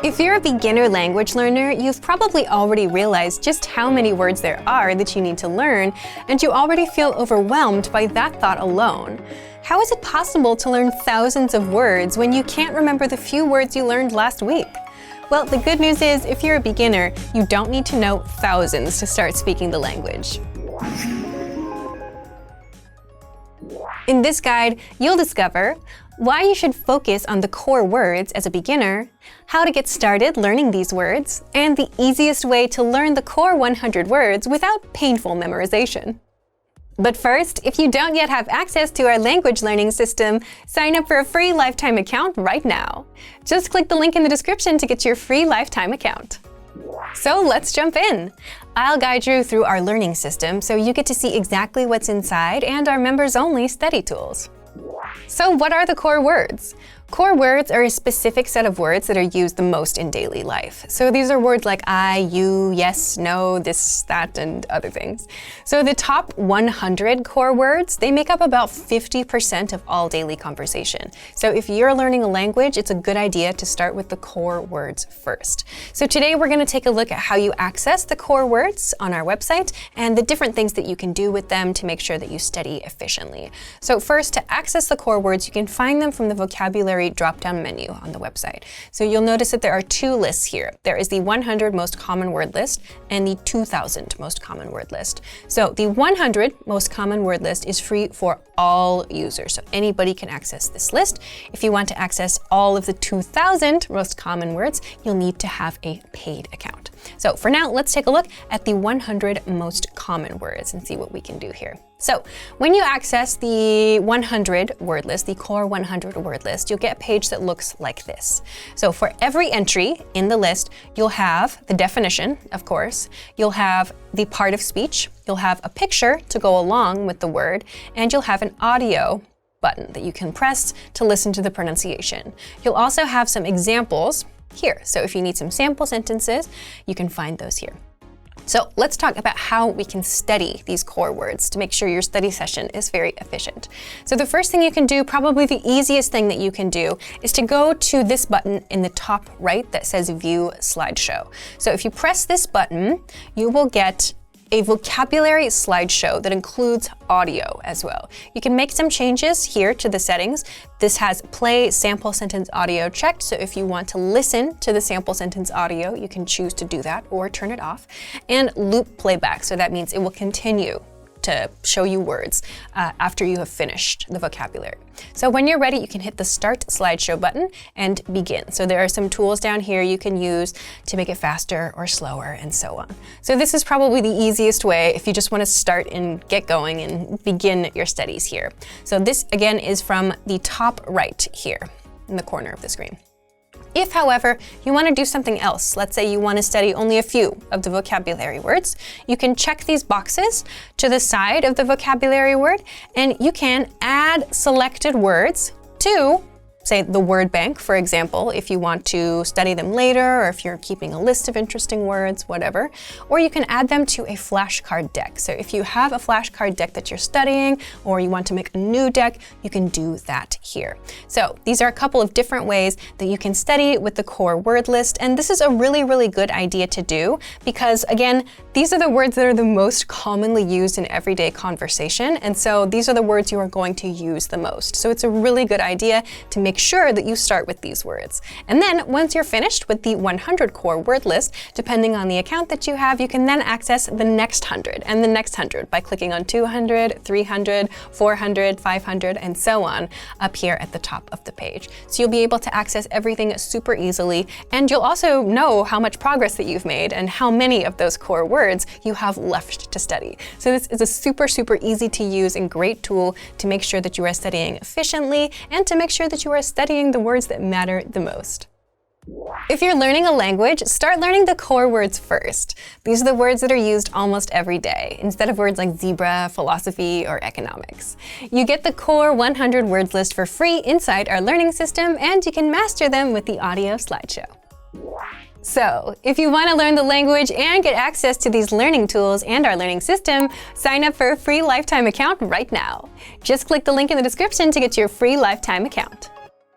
If you're a beginner language learner, you've probably already realized just how many words there are that you need to learn, and you already feel overwhelmed by that thought alone. How is it possible to learn thousands of words when you can't remember the few words you learned last week? Well, the good news is, if you're a beginner, you don't need to know thousands to start speaking the language. In this guide, you'll discover why you should focus on the core words as a beginner, how to get started learning these words, and the easiest way to learn the core 100 words without painful memorization. But first, if you don't yet have access to our language learning system, sign up for a free lifetime account right now. Just click the link in the description to get your free lifetime account. So let's jump in. I'll guide you through our learning system so you get to see exactly what's inside and our members-only study tools. So what are the core words? Core words are a specific set of words that are used the most in daily life. So these are words like I, you, yes, no, this, that, and other things. So the top 100 core words, they make up about 50% of all daily conversation. So if you're learning a language, it's a good idea to start with the core words first. So today we're going to take a look at how you access the core words on our website and the different things that you can do with them to make sure that you study efficiently. So first, to access the core words, you can find them from the vocabulary drop-down menu on the website. So you'll notice that there are two lists here. There is the 100 most common word list and the 2000 most common word list. So the 100 most common word list is free for all users, so anybody can access this list. If you want to access all of the 2000 most common words, you'll need to have a paid account. So for now, let's take a look at the 100 most common words and see what we can do here. So when you access the 100 word list, the core 100 word list, you'll get a page that looks like this. So for every entry in the list, you'll have the definition, of course, you'll have the part of speech, you'll have a picture to go along with the word, and you'll have an audio button that you can press to listen to the pronunciation. You'll also have some examples here. So if you need some sample sentences, you can find those here. So let's talk about how we can study these core words to make sure your study session is very efficient. So the first thing you can do, probably the easiest thing that you can do, is to go to this button in the top right that says View Slideshow. So if you press this button, you will get a vocabulary slideshow that includes audio as well. You can make some changes here to the settings. This has play sample sentence audio checked, so if you want to listen to the sample sentence audio, you can choose to do that or turn it off. And loop playback, so that means it will continue to show you words after you have finished the vocabulary. So when you're ready, you can hit the Start Slideshow button and begin. So there are some tools down here you can use to make it faster or slower and so on. So this is probably the easiest way if you just want to start and get going and begin your studies here. So this again is from the top right here in the corner of the screen. If, however, you want to do something else, let's say you want to study only a few of the vocabulary words, you can check these boxes to the side of the vocabulary word, and you can add selected words to, say, the word bank, for example, if you want to study them later, or if you're keeping a list of interesting words, whatever. Or you can add them to a flashcard deck. So if you have a flashcard deck that you're studying, or you want to make a new deck, you can do that here. So these are a couple of different ways that you can study with the core word list. And this is a really, really good idea to do because, again, these are the words that are the most commonly used in everyday conversation. And so these are the words you are going to use the most. So it's a really good idea to make sure that you start with these words. And then once you're finished with the 100 core word list, depending on the account that you have, you can then access the next 100 and the next 100 by clicking on 200, 300, 400, 500, and so on up here at the top of the page. So you'll be able to access everything super easily, and you'll also know how much progress that you've made and how many of those core words you have left to study. So this is a super, super easy to use and great tool to make sure that you are studying efficiently and to make sure that you are studying the words that matter the most. If you're learning a language, start learning the core words first. These are the words that are used almost every day, instead of words like zebra, philosophy, or economics. You get the core 100 words list for free inside our learning system, and you can master them with the audio slideshow. So, if you want to learn the language and get access to these learning tools and our learning system, sign up for a free lifetime account right now. Just click the link in the description to get your free lifetime account.